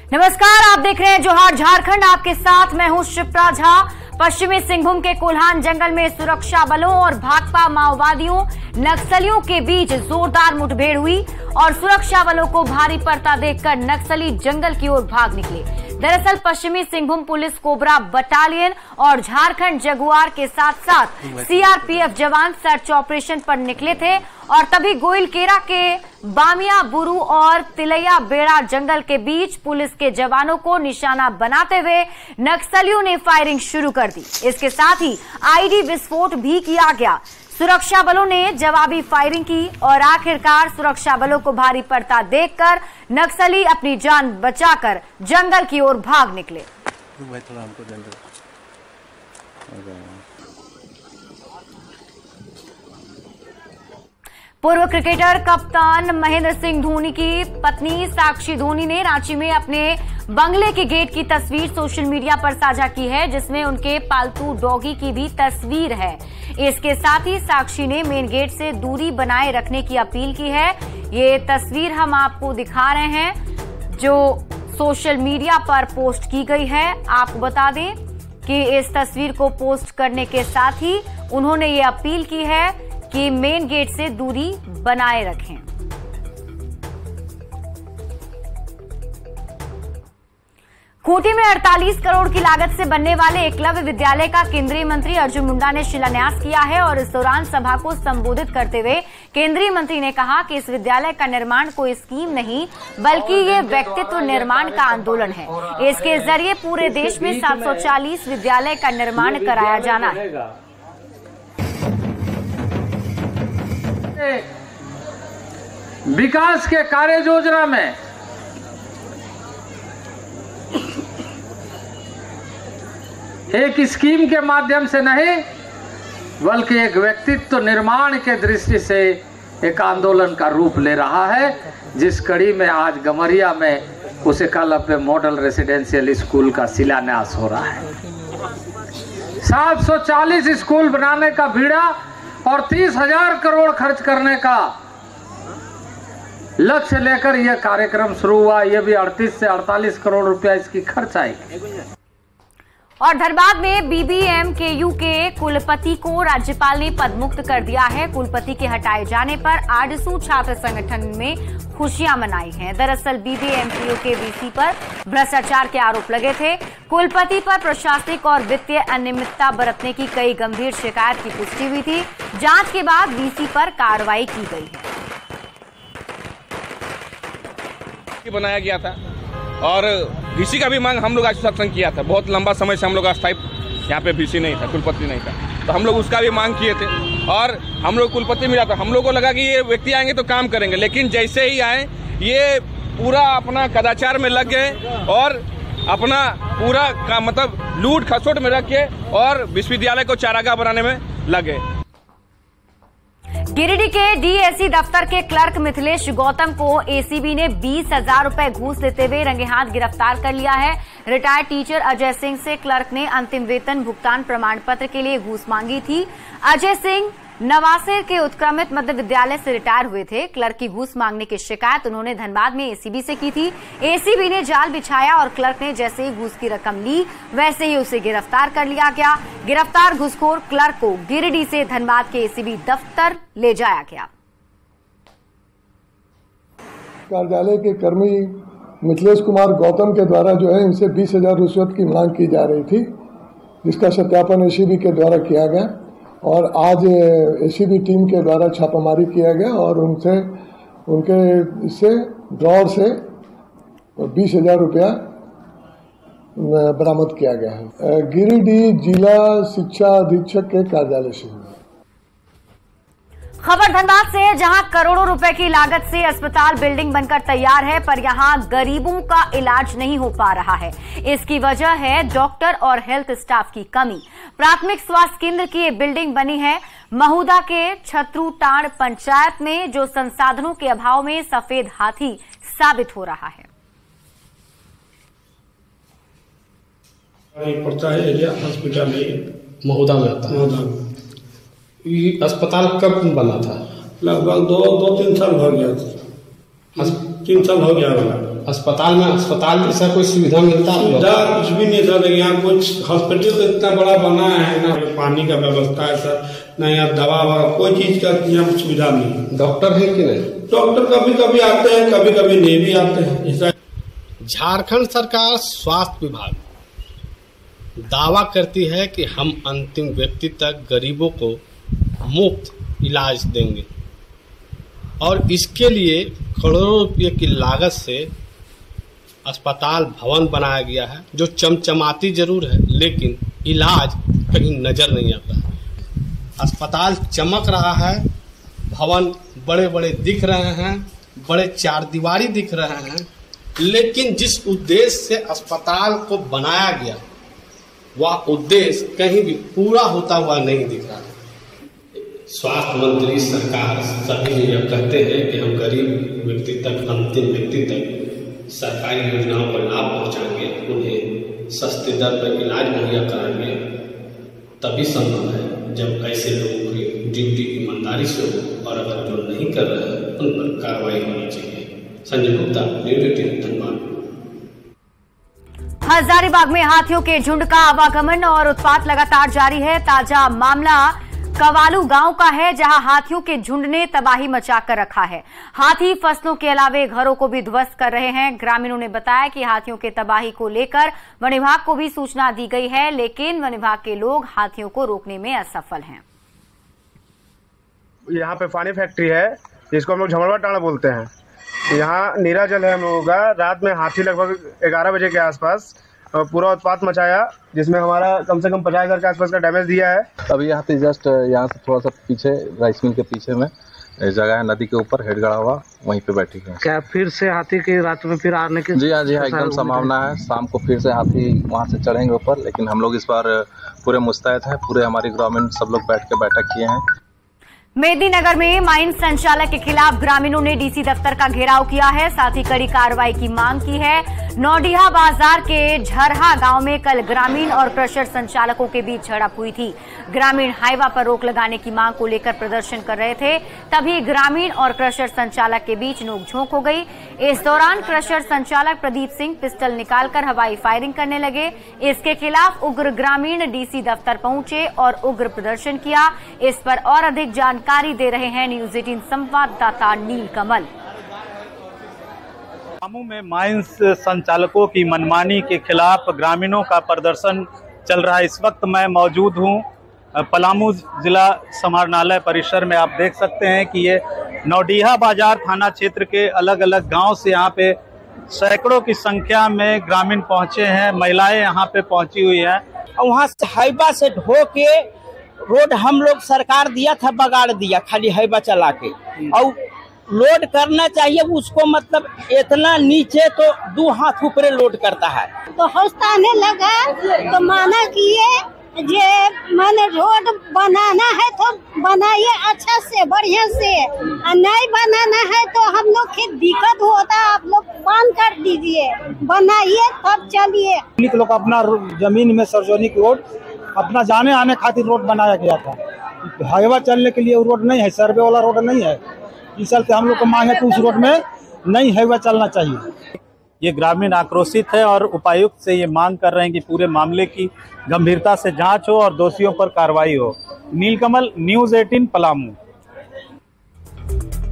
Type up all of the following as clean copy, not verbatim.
नमस्कार, आप देख रहे हैं जोहार झारखंड। आपके साथ मैं हूं शिप्रा झा। पश्चिमी सिंहभूम के कोल्हान जंगल में सुरक्षा बलों और भाकपा माओवादियों नक्सलियों के बीच जोरदार मुठभेड़ हुई और सुरक्षा बलों को भारी पड़ता देखकर नक्सली जंगल की ओर भाग निकले। दरअसल पश्चिमी सिंहभूम पुलिस कोबरा बटालियन और झारखंड जगुआर के साथ साथ सीआरपीएफ जवान सर्च ऑपरेशन पर निकले थे और तभी गोइलकेरा के बामिया बुरू और तिलैया बेड़ा जंगल के बीच पुलिस के जवानों को निशाना बनाते हुए नक्सलियों ने फायरिंग शुरू कर दी। इसके साथ ही आईडी विस्फोट भी किया गया। सुरक्षा बलों ने जवाबी फायरिंग की और आखिरकार सुरक्षा बलों को भारी पड़ता देखकर नक्सली अपनी जान बचाकर जंगल की ओर भाग निकले। पूर्व क्रिकेटर कप्तान महेंद्र सिंह धोनी की पत्नी साक्षी धोनी ने रांची में अपने बंगले के गेट की तस्वीर सोशल मीडिया पर साझा की है, जिसमें उनके पालतू डॉगी की भी तस्वीर है। इसके साथ ही साक्षी ने मेन गेट से दूरी बनाए रखने की अपील की है। ये तस्वीर हम आपको दिखा रहे हैं जो सोशल मीडिया पर पोस्ट की गई है। आपको बता दें कि इस तस्वीर को पोस्ट करने के साथ ही उन्होंने ये अपील की है कि मेन गेट से दूरी बनाए रखें। खूंटी में 48 करोड़ की लागत से बनने वाले एकलव्य विद्यालय का केंद्रीय मंत्री अर्जुन मुंडा ने शिलान्यास किया है और इस दौरान सभा को संबोधित करते हुए केंद्रीय मंत्री ने कहा कि इस विद्यालय का निर्माण कोई स्कीम नहीं बल्कि ये व्यक्तित्व निर्माण का आंदोलन है। इसके जरिए पूरे देश में 740 विद्यालय का निर्माण कराया जाना है। विकास के कार्य योजना में एक स्कीम के माध्यम से नहीं बल्कि एक व्यक्तित्व निर्माण के दृष्टि से एक आंदोलन का रूप ले रहा है, जिस कड़ी में आज गमरिया में उस एकलव्य मॉडल रेसिडेंशियल स्कूल का शिलान्यास हो रहा है। 740 स्कूल बनाने का बीड़ा और 30,000 करोड़ खर्च करने का लक्ष्य लेकर यह कार्यक्रम शुरू हुआ। यह भी 38 से 48 करोड़ रुपया इसकी खर्च आएगी। और धनबाद में बीबीएमकेयू के कुलपति को राज्यपाल ने पदमुक्त कर दिया है। कुलपति के हटाए जाने पर आजसू छात्र संगठन में खुशियां मनाई हैं। दरअसल बीबीएमकेयू के वीसी पर भ्रष्टाचार के आरोप लगे थे। कुलपति पर प्रशासनिक और वित्तीय अनियमितता बरतने की कई गंभीर शिकायत की पुष्टि हुई थी। जांच के बाद वीसी पर कार्रवाई की गई है। बनाया गया था और वीसी का भी मांग हम लोग आज सत्संग किया था। बहुत लंबा समय से हम लोग अस्थायी यहाँ पे वीसी नहीं था, कुलपति नहीं था, तो हम लोग उसका भी मांग किए थे और हम लोग कुलपति मिला था। हम लोग को लगा कि ये व्यक्ति आएंगे तो काम करेंगे, लेकिन जैसे ही आए ये पूरा अपना कदाचार में लग गए और अपना पूरा का मतलब लूट खसोट में रख के और विश्वविद्यालय को चारागाह बनाने में लगे। गिरिडीह के डीएसी दफ्तर के क्लर्क मिथिलेश गौतम को एसीबी ने 20,000 रुपए घूस लेते हुए रंगे हाथ गिरफ्तार कर लिया है। रिटायर्ड टीचर अजय सिंह से क्लर्क ने अंतिम वेतन भुगतान प्रमाण पत्र के लिए घूस मांगी थी। अजय सिंह नवासेर के उत्क्रमित मध्य विद्यालय से रिटायर हुए थे। क्लर्क की घूस मांगने की शिकायत उन्होंने धनबाद में एसीबी से की थी। एसीबी ने जाल बिछाया और क्लर्क ने जैसे ही घूस की रकम ली वैसे ही उसे गिरफ्तार कर लिया गया। गिरफ्तार घूसखोर क्लर्क को गिरिडीह से धनबाद के एसीबी दफ्तर ले जाया गया। कार्यालय के कर्मी मिथिलेश कुमार गौतम के द्वारा जो है इनसे 20,000 रिश्वत की मांग की जा रही थी, जिसका सत्यापन एसीबी के द्वारा किया गया और आज एसीबी टीम के द्वारा छापामारी किया गया और उनके इससे ड्रॉर से 20,000 रुपया बरामद किया गया है। गिरिडीह जिला शिक्षा अधीक्षक के कार्यालय से। खबर धनबाद से है, जहां करोड़ों रुपए की लागत से अस्पताल बिल्डिंग बनकर तैयार है पर यहां गरीबों का इलाज नहीं हो पा रहा है। इसकी वजह है डॉक्टर और हेल्थ स्टाफ की कमी। प्राथमिक स्वास्थ्य केंद्र की ये बिल्डिंग बनी है महुदा के छत्रुटाण पंचायत में, जो संसाधनों के अभाव में सफेद हाथी साबित हो रहा है। हॉस्पिटल महुदा में होता है। ये अस्पताल कब बना था? लगभग 2-3 साल हो गया। 3 साल हो गया। अस्पताल में अस्पताल जैसा कोई सुविधा मिलता है? सुविधा कुछ भी नहीं सर, यहाँ कुछ हॉस्पिटल तो इतना बड़ा बना है ना, पानी का व्यवस्था है सर, ना यहाँ दवा कोई चीज का यहाँ सुविधा नहीं। डॉक्टर है कि नहीं? डॉक्टर कभी कभी आते हैं, कभी कभी नहीं भी आते हैं। झारखंड सरकार स्वास्थ्य विभाग दावा करती है कि हम अंतिम व्यक्ति तक गरीबों को मुफ्त इलाज देंगे और इसके लिए करोड़ों रुपये की लागत से अस्पताल भवन बनाया गया है जो चमचमाती जरूर है लेकिन इलाज कहीं नजर नहीं आता है। अस्पताल चमक रहा है, भवन बड़े बड़े दिख रहे हैं, बड़े चार दीवारी दिख रहे हैं, लेकिन जिस उद्देश्य से अस्पताल को बनाया गया वह उद्देश्य कहीं भी पूरा होता हुआ नहीं दिख रहा है। स्वास्थ्य मंत्री सरकार सभी यह कहते हैं कि हम गरीब व्यक्ति तक, अंतिम व्यक्ति तक सरकारी योजनाओं का लाभ पहुंचाएंगे, उन्हें सस्ते दर पर इलाज मुहैया कराएंगे। तभी संभव है जब ऐसे लोगों की ड्यूटी ईमानदारी से हो और अगर जो नहीं कर रहे हैं उन पर कार्रवाई होनी चाहिए। संजय गुप्ता, न्यूज़ 18, धनबाद। हजारीबाग में हाथियों के झुंड का आवागमन और उत्पात लगातार जारी है। ताजा मामला कवालू गांव का है जहां हाथियों के झुंड ने तबाही मचाकर रखा है। हाथी फसलों के अलावे घरों को भी ध्वस्त कर रहे हैं। ग्रामीणों ने बताया कि हाथियों के तबाही को लेकर वन विभाग को भी सूचना दी गई है, लेकिन वन विभाग के लोग हाथियों को रोकने में असफल हैं। यहाँ पे पानी फैक्ट्री है जिसको हम लोग झमड़वा टाड़ा बोलते हैं। यहाँ नीरा जल है हम लोगों का। रात में हाथी लगभग 11 बजे के आसपास पूरा उत्पात मचाया जिसमें हमारा कम से कम 50,000 के आसपास का डैमेज दिया है। अभी हाथी जस्ट यहाँ से थोड़ा सा पीछे राइस मिल के पीछे में जगह है, नदी के ऊपर हेड गड़ा हुआ, वहीं पे बैठी है। क्या फिर से हाथी की रात में फिर आने की? जी हाँ एकदम संभावना है। शाम को फिर से हाथी वहाँ से चढ़ेंगे ऊपर, लेकिन हम लोग इस बार पूरे मुस्तैद हैं। पूरे हमारी ग्रामीण सब लोग बैठ के बैठक किए हैं। मेदिनीनगर में माइन संचालक के खिलाफ ग्रामीणों ने डीसी दफ्तर का घेराव किया है, साथ ही कड़ी कार्रवाई की मांग की है। नौडीहा बाजार के झरहा गांव में कल ग्रामीण और क्रशर संचालकों के बीच झड़प हुई थी। ग्रामीण हाईवा पर रोक लगाने की मांग को लेकर प्रदर्शन कर रहे थे, तभी ग्रामीण और क्रशर संचालक के बीच नोकझोंक हो गई। इस दौरान क्रशर संचालक प्रदीप सिंह पिस्टल निकालकर हवाई फायरिंग करने लगे। इसके खिलाफ उग्र ग्रामीण डीसी दफ्तर पहुंचे और उग्र प्रदर्शन किया। इस पर और अधिक जानकारी दे रहे हैं न्यूज़ 18 संवाददाता नीलकमल। पलामू में माइंस संचालकों की मनमानी के खिलाफ ग्रामीणों का प्रदर्शन चल रहा है। इस वक्त मैं मौजूद हूं पलामू जिला समाहरणालय परिसर में। आप देख सकते हैं कि ये नौडीहा बाजार थाना क्षेत्र के अलग अलग गांव से यहाँ पे सैकड़ों की संख्या में ग्रामीण पहुंचे हैं। महिलाएं यहाँ पे पहुंची हुई हैं। वहाँ से हाईवा से ढो के रोड हम लोग सरकार दिया था, बगाड़ दिया खाली हाईवा चला के। और लोड करना चाहिए उसको, मतलब इतना नीचे तो 2 हाथ ऊपर लोड करता है। तो हौसलाने लगा तो माना किए जे मैंने रोड बनाना है तो बनाइए अच्छा से बढ़िया से, नहीं बनाना है तो हम लोग की दिक्कत होता, आप लोग बंद कर दीजिए, बनाइए तब चलिए। लोग अपना जमीन में सार्वजनिक रोड अपना जाने आने खातिर रोड बनाया गया था। हाईवा चलने के लिए वो रोड नहीं है, सर्वे वाला रोड नहीं है। इस चलते हम लोग को मांग है कि उस रोड में नहीं हाईवा चलना चाहिए। ये ग्रामीण आक्रोशित है और उपायुक्त से ये मांग कर रहे हैं कि पूरे मामले की गंभीरता से जांच हो और दोषियों पर कार्रवाई हो। नीलकमल, न्यूज़ 18, पलामू।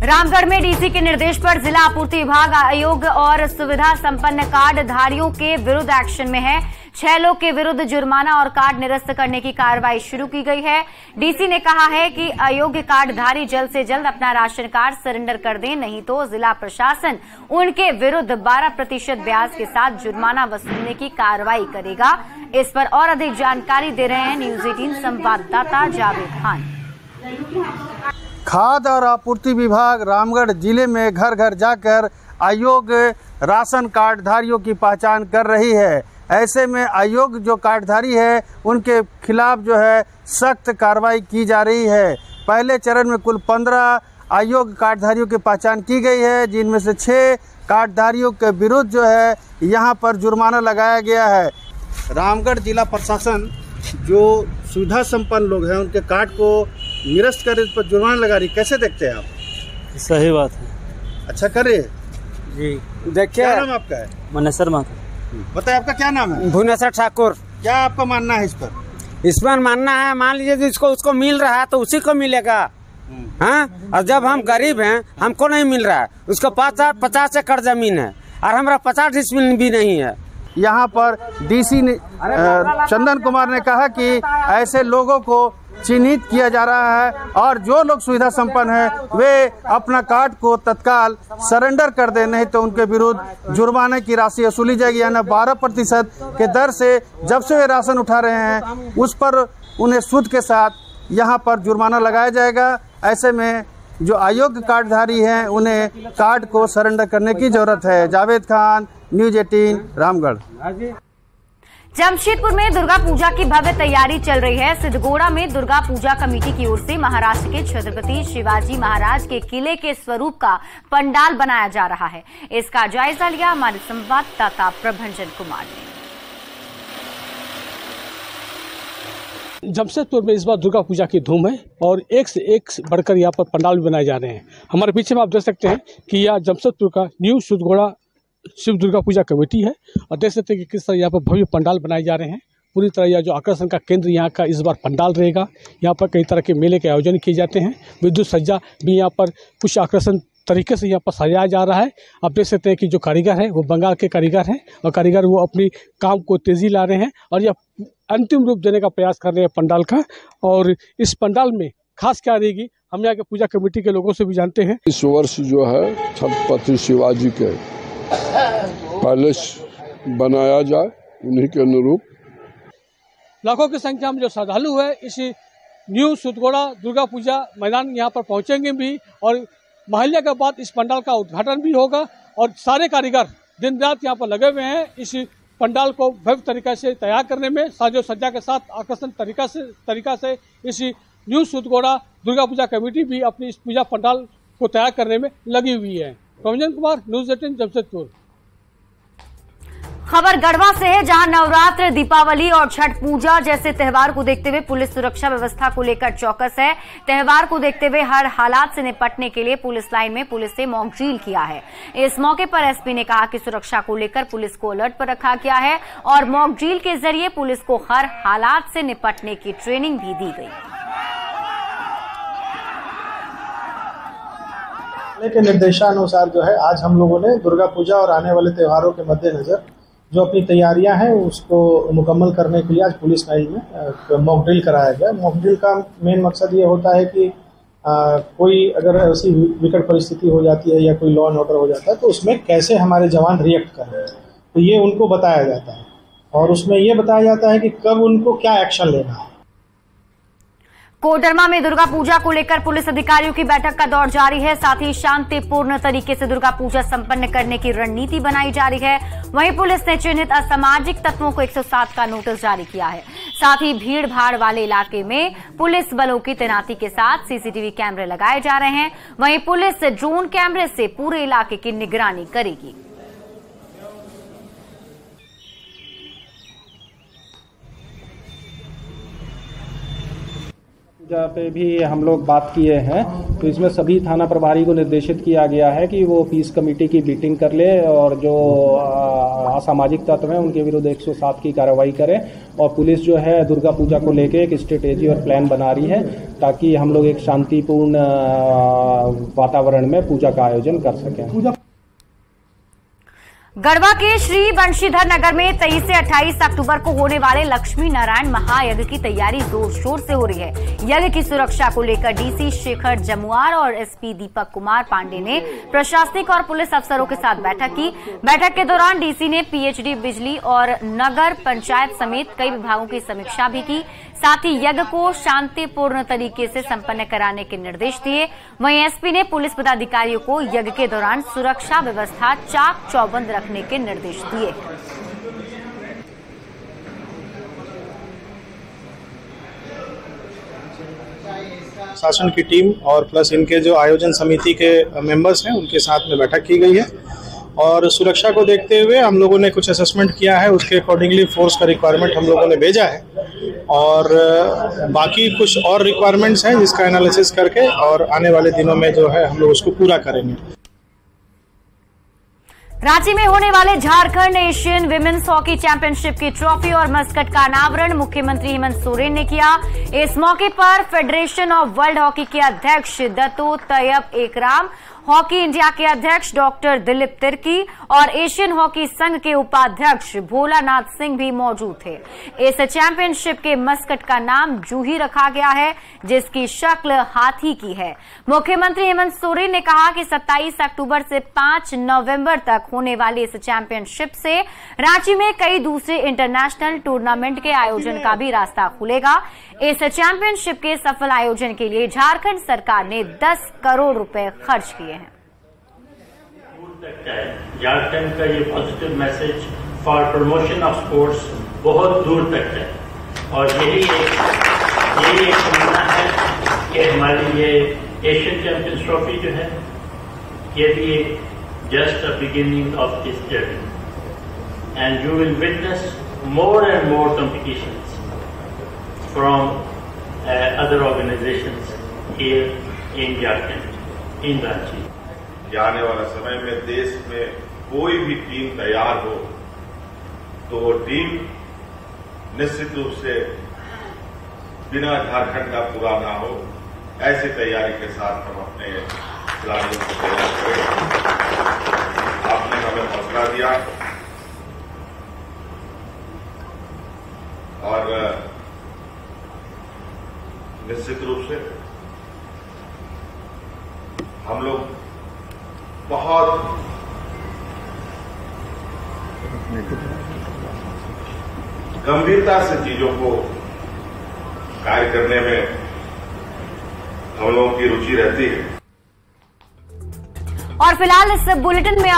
रामगढ़ में डीसी के निर्देश पर जिला आपूर्ति विभाग आयोग और सुविधा संपन्न कार्ड धारियों के विरुद्ध एक्शन में है। 6 लोग के विरुद्ध जुर्माना और कार्ड निरस्त करने की कार्रवाई शुरू की गई है। डीसी ने कहा है कि अयोग्य कार्डधारी जल्द से जल्द अपना राशन कार्ड सरेंडर कर दें, नहीं तो जिला प्रशासन उनके विरुद्ध 12% ब्याज के साथ जुर्माना वसूलने की कार्रवाई करेगा। इस पर और अधिक जानकारी दे रहे हैं न्यूज़ 18 संवाददाता जावेद खान। खाद्य और आपूर्ति विभाग रामगढ़ जिले में घर घर जाकर अयोग्य राशन कार्डधारियों की पहचान कर रही है। ऐसे में अयोग्य जो कार्डधारी है उनके खिलाफ जो है सख्त कार्रवाई की जा रही है। पहले चरण में कुल 15 अयोग्य कार्डधारियों की पहचान की गई है, जिनमें से 6 कार्डधारियों के विरुद्ध जो है यहाँ पर जुर्माना लगाया गया है। रामगढ़ जिला प्रशासन जो सुविधा संपन्न लोग हैं उनके कार्ड को निरस्त कर इस पर जुर्माना लगा रही, कैसे देखते हैं आप? सही बात है, अच्छा कर रही है। जी देखिए, क्या नाम आपका है? मनेसर महतो। बताइए आपका क्या नाम है? भुवनेश्वर ठाकुर। क्या आपका मानना है इस पर? इस पर मानना है, मान लीजिए जिसको उसको मिल रहा है तो उसी को मिलेगा। हाँ, और जब हम गरीब हैं, हमको नहीं मिल रहा है, उसको 50 एकड़ जमीन है और हमारा 50 डिसमिल भी नहीं है। यहाँ पर डीसी ने चंदन कुमार ने कहा कि ऐसे लोगों को चिन्हित किया जा रहा है और जो लोग सुविधा संपन्न है वे अपना कार्ड को तत्काल सरेंडर कर दें, नहीं तो उनके विरुद्ध जुर्माने की राशि वसूली जाएगी। यानी 12% के दर से जब से वे राशन उठा रहे हैं उस पर उन्हें सूद के साथ यहाँ पर जुर्माना लगाया जाएगा। ऐसे में जो अयोग्य कार्डधारी हैं उन्हें कार्ड को सरेंडर करने की जरूरत है। जावेद खान, न्यूज़ 18, रामगढ़। जमशेदपुर में दुर्गा पूजा की भव्य तैयारी चल रही है। सिद्धगोड़ा में दुर्गा पूजा कमेटी की ओर से महाराष्ट्र के छत्रपति शिवाजी महाराज के किले के स्वरूप का पंडाल बनाया जा रहा है। इसका जायजा लिया हमारे संवाददाता प्रभंजन कुमार ने। जमशेदपुर में इस बार दुर्गा पूजा की धूम है और एक से एक बढ़कर यहाँ पर पंडाल भी बनाए जा रहे हैं। हमारे पीछे में आप देख सकते हैं कि यह जमशेदपुर का न्यू सिद्धगोड़ा शिव दुर्गा पूजा कमेटी है और देख सकते हैं कि किस तरह यहाँ पर भव्य पंडाल बनाए जा रहे हैं। पूरी तरह यह जो आकर्षण का केंद्र यहाँ का इस बार पंडाल रहेगा। यहाँ पर कई तरह के मेले के आयोजन किए जाते हैं। विद्युत सज्जा भी यहाँ पर कुछ आकर्षण तरीके से यहाँ पर सजाया जा रहा है। आप देख सकते हैं कि जो कारीगर है वो बंगाल के कारीगर हैं और कारीगर वो अपनी काम को तेज़ी ला रहे हैं और यह अंतिम रूप देने का प्रयास कर रहे हैं पंडाल का। और इस पंडाल में खास क्या रहेगी, हम यहाँ के पूजा कमेटी के लोगों से भी जानते हैं। इस वर्ष जो है छत्रपति शिवाजी के पैलेस बनाया जाए, उन्हीं के अनुरूप लाखों की संख्या में जो श्रद्धालु है इस न्यू सिद्धगोड़ा दुर्गा पूजा मैदान यहाँ पर पहुँचेंगे भी और महल्ले के बाद इस पंडाल का उद्घाटन भी होगा। और सारे कारीगर दिन रात यहाँ पर लगे हुए हैं इस पंडाल को भव्य तरीके से तैयार करने में, साजो सज्जा के साथ आकर्षण तरीका से इस न्यू सिद्धगोड़ा दुर्गा पूजा कमेटी भी अपनी इस पूजा पंडाल को तैयार करने में लगी हुई है। प्रभंजन कुमार, न्यूज़ 18, जमशेदपुर। खबर गढ़वा से है, जहां नवरात्र, दीपावली और छठ पूजा जैसे त्योहार को देखते हुए पुलिस सुरक्षा व्यवस्था को लेकर चौकस है। त्योहार को देखते हुए हर हालात से निपटने के लिए पुलिस लाइन में पुलिस ने मॉक ड्रिल किया है। इस मौके पर एसपी ने कहा कि सुरक्षा को लेकर पुलिस को अलर्ट पर रखा गया है और मॉक ड्रिल के जरिए पुलिस को हर हालात से निपटने की ट्रेनिंग भी दी गई। के निर्देशानुसार जो है आज हम लोगों ने दुर्गा पूजा और आने वाले त्योहारों के मद्देनजर जो अपनी तैयारियां हैं उसको मुकम्मल करने के लिए आज पुलिस लाइन में मॉक ड्रिल कराया गया। मॉक ड्रिल का मेन मकसद ये होता है कि कोई अगर ऐसी विकट परिस्थिति हो जाती है या कोई लॉ एंड ऑर्डर हो जाता है तो उसमें कैसे हमारे जवान रिएक्ट कर रहे हैं, तो ये उनको बताया जाता है और उसमें ये बताया जाता है कि कब उनको क्या एक्शन लेना है। कोडरमा में दुर्गा पूजा को लेकर पुलिस अधिकारियों की बैठक का दौर जारी है। साथ ही शांतिपूर्ण तरीके से दुर्गा पूजा संपन्न करने की रणनीति बनाई जा रही है। वहीं पुलिस ने चिन्हित असामाजिक तत्वों को 107 का नोटिस जारी किया है। साथ ही भीड़ भाड़ वाले इलाके में पुलिस बलों की तैनाती के साथ सीसीटीवी कैमरे लगाए जा रहे हैं। वहीं पुलिस ड्रोन कैमरे से पूरे इलाके की निगरानी करेगी। पूजा पे भी हम लोग बात किए हैं, तो इसमें सभी थाना प्रभारी को निर्देशित किया गया है कि वो पीस कमेटी की मीटिंग कर ले और जो असामाजिक तत्व हैं उनके विरुद्ध 107 की कार्रवाई करें। और पुलिस जो है दुर्गा पूजा को लेके एक स्ट्रेटेजी और प्लान बना रही है ताकि हम लोग एक शांतिपूर्ण वातावरण में पूजा का आयोजन कर सकें। गढ़वा के श्री बंशीधर नगर में 23 से 28 अक्टूबर को होने वाले लक्ष्मी नारायण महायज्ञ की तैयारी जोर शोर से हो रही है। यज्ञ की सुरक्षा को लेकर डीसी शेखर जमुआर और एसपी दीपक कुमार पांडे ने प्रशासनिक और पुलिस अफसरों के साथ बैठक की। बैठक के दौरान डीसी ने पीएचडी बिजली और नगर पंचायत समेत कई विभागों की समीक्षा भी की। साथ ही यज्ञ को शांतिपूर्ण तरीके से संपन्न कराने के निर्देश दिए। वहीं एसपी ने पुलिस पदाधिकारियों को यज्ञ के दौरान सुरक्षा व्यवस्था चाक चौबंद रखने के निर्देश दिए। शासन की टीम और प्लस इनके जो आयोजन समिति के मेंबर्स हैं उनके साथ में बैठक की गई है और सुरक्षा को देखते हुए हम लोगों ने कुछ असेसमेंट किया है, उसके अकॉर्डिंगली फोर्स का रिक्वायरमेंट हम लोगों ने भेजा है और बाकी कुछ और रिक्वायरमेंट्स हैं जिसका एनालिसिस करके और आने वाले दिनों में जो है हम लोग उसको पूरा करेंगे। रांची में होने वाले Jharkhand Asian women's hockey championship की ट्रॉफी और मस्कट का अनावरण मुख्यमंत्री हेमंत सोरेन ने किया। इस मौके पर फेडरेशन ऑफ वर्ल्ड हॉकी के अध्यक्ष दत्तो तैयब एकराम, हॉकी इंडिया के अध्यक्ष डॉक्टर दिलीप तिर्की और एशियन हॉकी संघ के उपाध्यक्ष भोलानाथ सिंह भी मौजूद थे। इस चैंपियनशिप के मस्कट का नाम जूही रखा गया है, जिसकी शक्ल हाथी की है। मुख्यमंत्री हेमंत सोरेन ने कहा कि 27 अक्टूबर से 5 नवंबर तक होने वाली इस चैंपियनशिप से रांची में कई दूसरे इंटरनेशनल टूर्नामेंट के आयोजन का भी रास्ता खुलेगा। इस चैंपियनशिप के सफल आयोजन के लिए झारखंड सरकार ने 10 करोड़ रुपए खर्च किए हैं। झारखंड का ये positive message for promotion of sports बहुत दूर तक है और यही एक समझना है कि हमारी ये एशियन चैंपियंस ट्रॉफी जो है ये भी एक just a beginning of this journey and you will witness more and more competitions from other organizations here in Jharkhand, in Ranchi. आने वाला समय में देश में कोई भी टीम तैयार हो तो वो टीम निश्चित रूप से बिना झारखंड का पूरा ना हो, ऐसी तैयारी के साथ हम अपने खिलाड़ियों को तैयार करें। आपने हमें हौसला दिया और निश्चित रूप से हम लोग बहुत गंभीरता से चीजों को कार्य करने में हम लोगों की रुचि रहती है। और फिलहाल इस बुलेटिन में